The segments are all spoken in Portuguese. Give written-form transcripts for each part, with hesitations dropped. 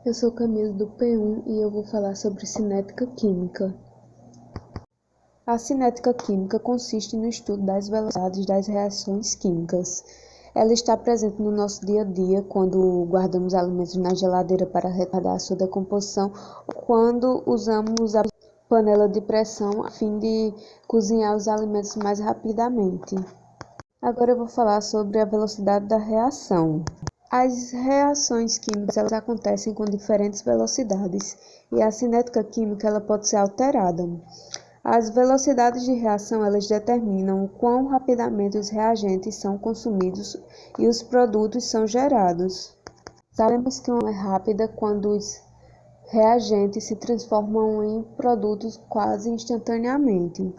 Eu sou Camila do P1 e eu vou falar sobre cinética química. A cinética química consiste no estudo das velocidades das reações químicas. Ela está presente no nosso dia a dia quando guardamos alimentos na geladeira para retardar a sua decomposição, ou quando usamos a panela de pressão a fim de cozinhar os alimentos mais rapidamente. Agora eu vou falar sobre a velocidade da reação. As reações químicas elas acontecem com diferentes velocidades e a cinética química ela pode ser alterada. As velocidades de reação elas determinam o quão rapidamente os reagentes são consumidos e os produtos são gerados. Sabemos que uma é rápida quando os reagentes se transformam em produtos quase instantaneamente.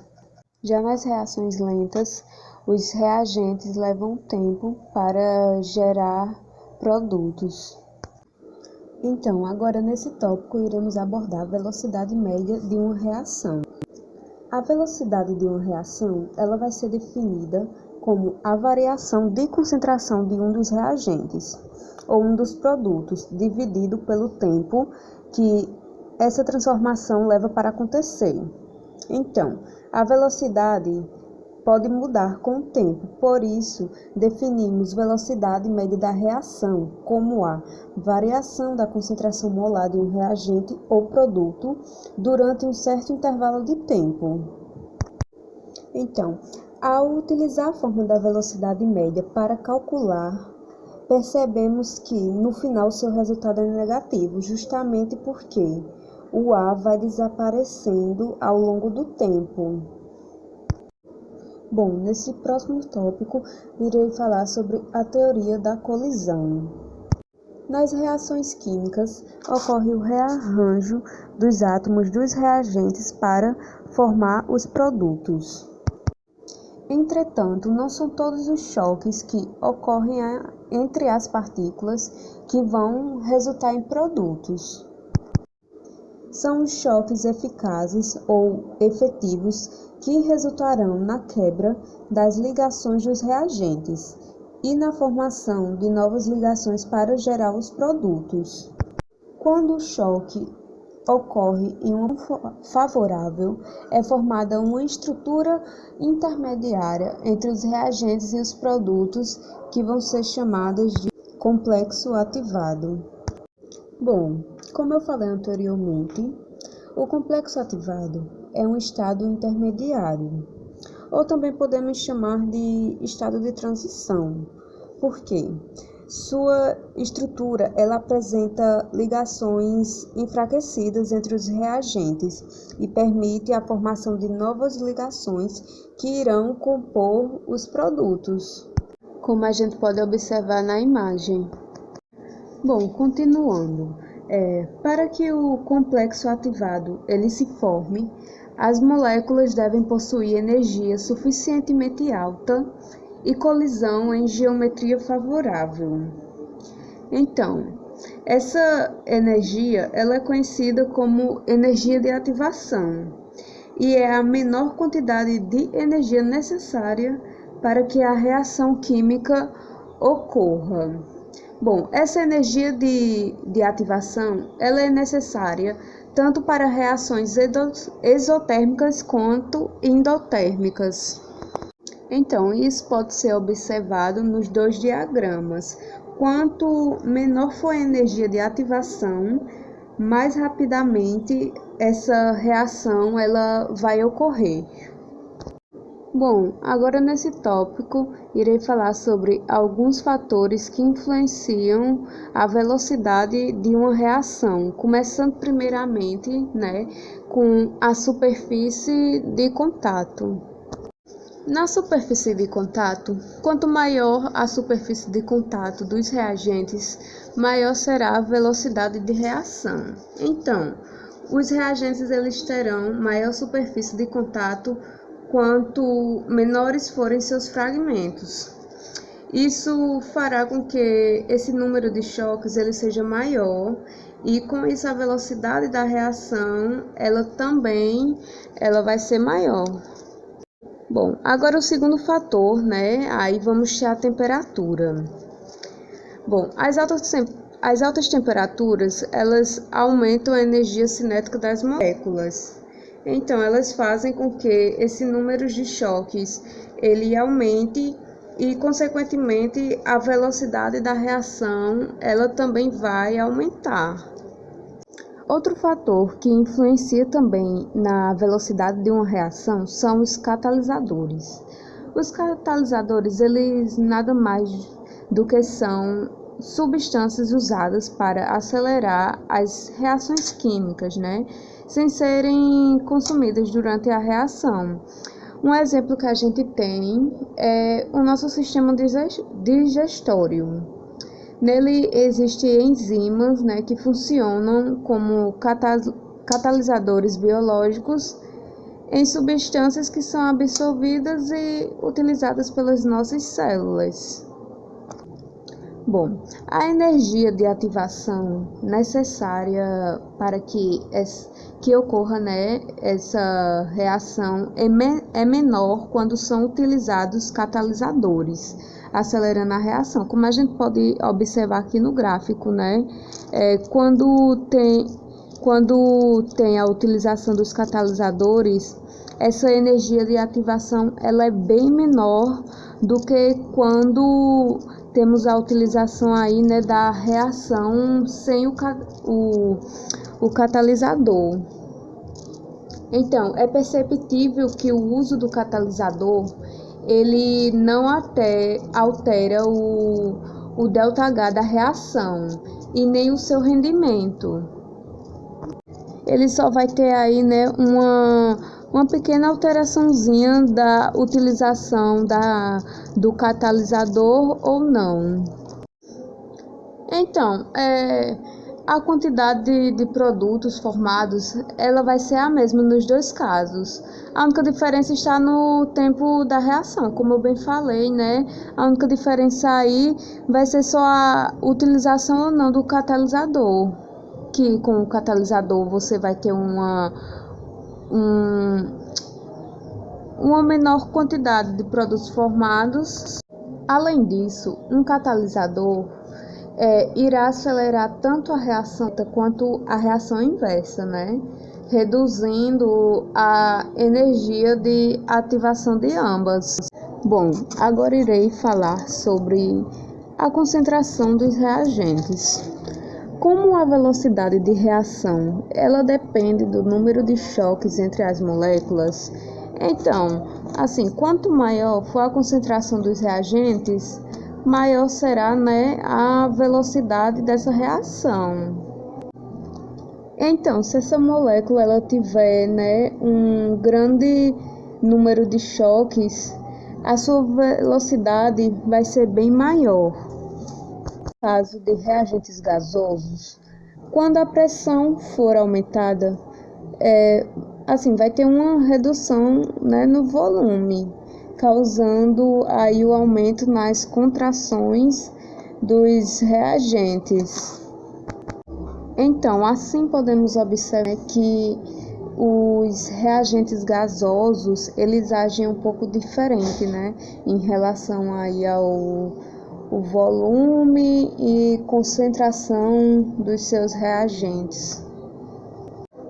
Já nas reações lentas, os reagentes levam tempo para gerar produtos. Então, agora nesse tópico iremos abordar a velocidade média de uma reação. A velocidade de uma reação, ela vai ser definida como a variação de concentração de um dos reagentes ou um dos produtos dividido pelo tempo que essa transformação leva para acontecer. Então, a velocidade pode mudar com o tempo, por isso definimos velocidade média da reação como a variação da concentração molar de um reagente ou produto durante um certo intervalo de tempo. Então, ao utilizar a fórmula da velocidade média para calcular, percebemos que no final seu resultado é negativo, justamente porque o A vai desaparecendo ao longo do tempo. Bom, nesse próximo tópico, irei falar sobre a teoria da colisão. Nas reações químicas, ocorre o rearranjo dos átomos dos reagentes para formar os produtos. Entretanto, não são todos os choques que ocorrem entre as partículas que vão resultar em produtos. São os choques eficazes ou efetivos que resultarão na quebra das ligações dos reagentes e na formação de novas ligações para gerar os produtos. Quando o choque ocorre em um favorável, é formada uma estrutura intermediária entre os reagentes e os produtos que vão ser chamadas de complexo ativado. Bom, como eu falei anteriormente, o complexo ativado é um estado intermediário, ou também podemos chamar de estado de transição. Por quê? Sua estrutura ela apresenta ligações enfraquecidas entre os reagentes e permite a formação de novas ligações que irão compor os produtos, como a gente pode observar na imagem. Bom, continuando, para que o complexo ativado ele se forme, as moléculas devem possuir energia suficientemente alta e colisão em geometria favorável. Então, essa energia ela é conhecida como energia de ativação e é a menor quantidade de energia necessária para que a reação química ocorra. Bom, essa energia de ativação ela é necessária tanto para reações exotérmicas quanto endotérmicas. Então, isso pode ser observado nos dois diagramas. Quanto menor for a energia de ativação, mais rapidamente essa reação ela vai ocorrer. Bom, agora nesse tópico irei falar sobre alguns fatores que influenciam a velocidade de uma reação, começando primeiramente, com a superfície de contato. Na superfície de contato, quanto maior a superfície de contato dos reagentes, maior será a velocidade de reação. Então, os reagentes eles terão maior superfície de contato quanto menores forem seus fragmentos. Isso fará com que esse número de choques ele seja maior e com isso a velocidade da reação ela vai ser maior. Bom, agora o segundo fator, aí vamos ter a temperatura. Bom, as altas As altas temperaturas, elas aumentam a energia cinética das moléculas. Então, elas fazem com que esse número de choques ele aumente e, consequentemente, a velocidade da reação ela também vai aumentar. Outro fator que influencia também na velocidade de uma reação são os catalisadores. Os catalisadores, eles nada mais do que são substâncias usadas para acelerar as reações químicas, né? Sem serem consumidas durante a reação. Um exemplo que a gente tem é o nosso sistema digestório. Nele existem enzimas, né, que funcionam como catalisadores biológicos em substâncias que são absorvidas e utilizadas pelas nossas células. Bom, a energia de ativação necessária para que ocorra, né, essa reação é menor quando são utilizados catalisadores, acelerando a reação. Como a gente pode observar aqui no gráfico, né, quando tem a utilização dos catalisadores, essa energia de ativação ela é bem menor do que quando temos a utilização aí, né, da reação sem o catalisador. Então, é perceptível que o uso do catalisador ele não altera o ΔH da reação e nem o seu rendimento. Ele só vai ter aí, né, uma pequena alteraçãozinha da utilização do catalisador ou não. Então, a quantidade de produtos formados, ela vai ser a mesma nos dois casos. A única diferença está no tempo da reação, como eu bem falei, né? A única diferença aí vai ser só a utilização ou não do catalisador, que com o catalisador você vai ter uma menor quantidade de produtos formados. Além disso, um catalisador irá acelerar tanto a reação quanto a reação inversa, né? Reduzindo a energia de ativação de ambas. Bom, agora irei falar sobre a concentração dos reagentes. Como a velocidade de reação ela depende do número de choques entre as moléculas, então, assim, quanto maior for a concentração dos reagentes, maior será, né, a velocidade dessa reação. Então, se essa molécula ela tiver, né, um grande número de choques, a sua velocidade vai ser bem maior. No caso de reagentes gasosos, quando a pressão for aumentada, vai ter uma redução, né, no volume, causando aí o aumento nas contrações dos reagentes. Então, assim podemos observar que os reagentes gasosos, eles agem um pouco diferente, né, em relação aí ao volume e concentração dos seus reagentes.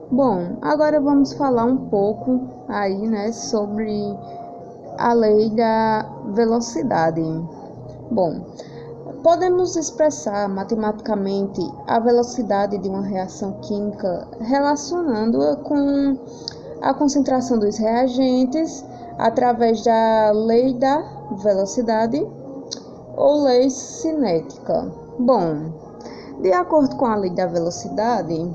Bom, agora vamos falar um pouco aí, né, sobre a lei da velocidade. Bom, podemos expressar matematicamente a velocidade de uma reação química relacionando-a com a concentração dos reagentes através da lei da velocidade ou lei cinética. Bom, de acordo com a lei da velocidade,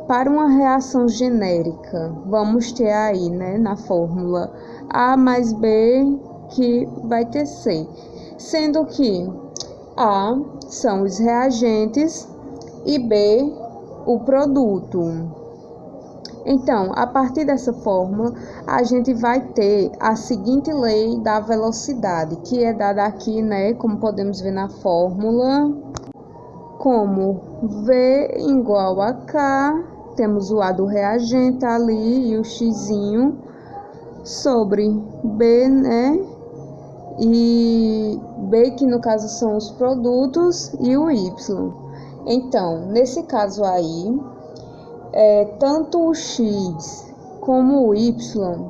para uma reação genérica, vamos ter aí, né, na fórmula A mais B que vai ter C, sendo que A são os reagentes e B o produto. Então, a partir dessa fórmula, a gente vai ter a seguinte lei da velocidade, que é dada aqui, né, como podemos ver na fórmula, como V igual a K, temos o A do reagente ali e o Xzinho, sobre B, né, e B que no caso são os produtos e o Y. Então, nesse caso aí, tanto o X como o Y,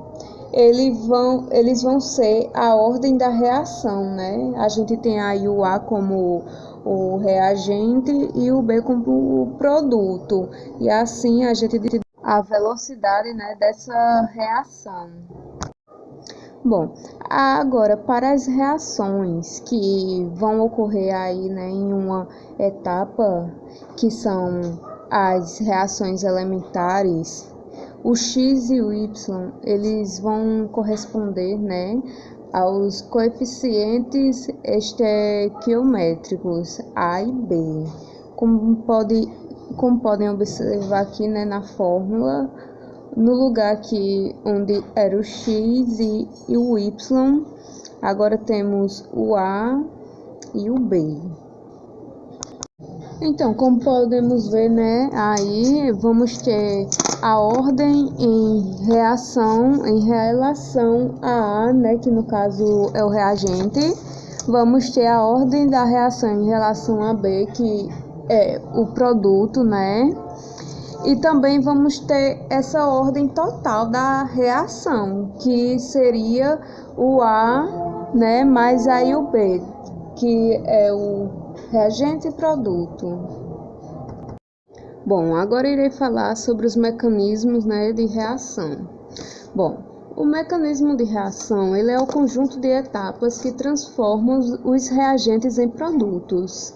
eles vão ser a ordem da reação, né? A gente tem aí o A como o reagente e o B como o produto. E assim a gente tem a velocidade, né, dessa reação. Bom, agora para as reações que vão ocorrer aí, né, em uma etapa, que são as reações elementares, o X e o Y, eles vão corresponder, né, aos coeficientes estequiométricos A e B. Como podem observar aqui, né, na fórmula, no lugar aqui onde era o X e o Y, agora temos o A e o B. Então, como podemos ver, né, aí vamos ter a ordem em relação a A, né, que no caso é o reagente. Vamos ter a ordem da reação em relação a B, que é o produto, né? E também vamos ter essa ordem total da reação, que seria o A, né, mais aí o B, que é o reagente e produto. Bom, agora irei falar sobre os mecanismos, né, de reação. Bom, o mecanismo de reação, ele é o conjunto de etapas que transformam os reagentes em produtos.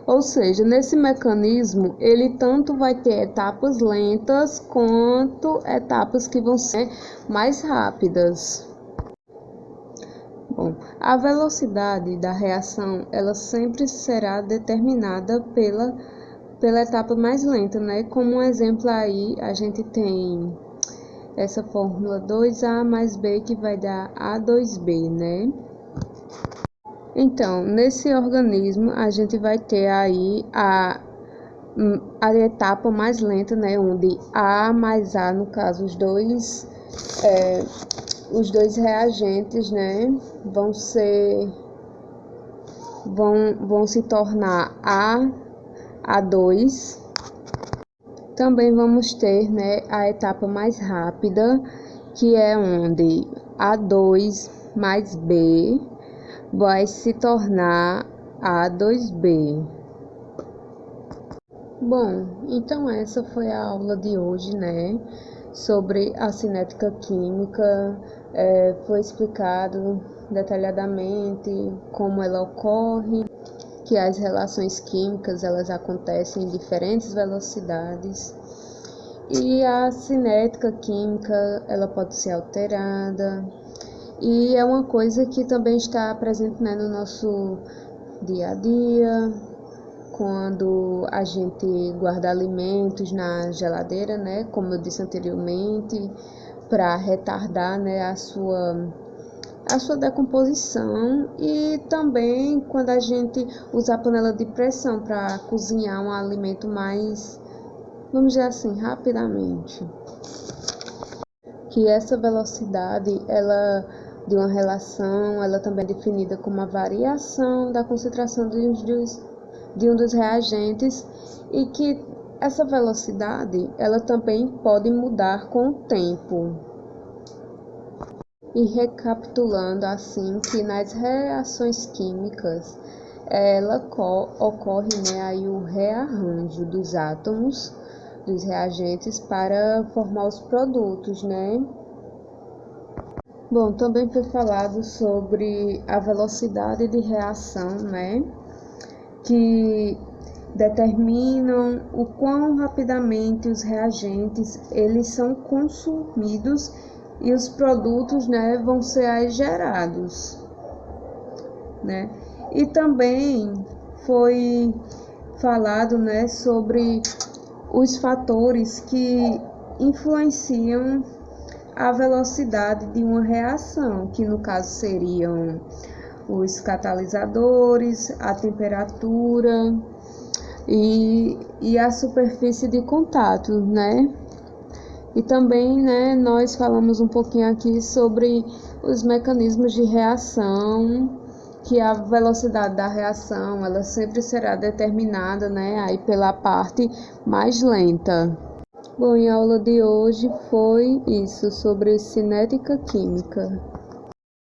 Ou seja, nesse mecanismo, ele tanto vai ter etapas lentas quanto etapas que vão ser mais rápidas. Bom, a velocidade da reação, ela sempre será determinada pela etapa mais lenta, né? Como um exemplo aí, a gente tem essa fórmula 2A mais B que vai dar A2B, né? Então, nesse organismo, a gente vai ter aí a etapa mais lenta, né, onde A mais A, no caso, os dois reagentes, né, vão se tornar A2. Também vamos ter, né, a etapa mais rápida, que é onde A2 mais B vai se tornar A2B. Bom, então essa foi a aula de hoje, né, sobre a cinética química. Foi explicado detalhadamente como ela ocorre, que as reações químicas elas acontecem em diferentes velocidades e a cinética química ela pode ser alterada. E é uma coisa que também está presente, né, no nosso dia a dia, quando a gente guarda alimentos na geladeira, né, como eu disse anteriormente, para retardar, né, a sua decomposição, e também quando a gente usa a panela de pressão para cozinhar um alimento mais, vamos dizer assim, rapidamente. Que essa velocidade, ela de uma relação, ela também é definida como a variação da concentração de um dos reagentes, e que essa velocidade, ela também pode mudar com o tempo. E recapitulando assim, que nas reações químicas, ocorre, né, aí o rearranjo dos átomos dos reagentes para formar os produtos, né? Bom, também foi falado sobre a velocidade de reação, né, que determinam o quão rapidamente os reagentes eles são consumidos e os produtos, né, vão ser aí gerados, né? E também foi falado, né, sobre os fatores que influenciam a velocidade de uma reação, que no caso seriam os catalisadores, a temperatura e a superfície de contato, né? E também, né, nós falamos um pouquinho aqui sobre os mecanismos de reação que a velocidade da reação ela sempre será determinada, né, aí pela parte mais lenta. Bom, em aula de hoje foi isso, sobre cinética química.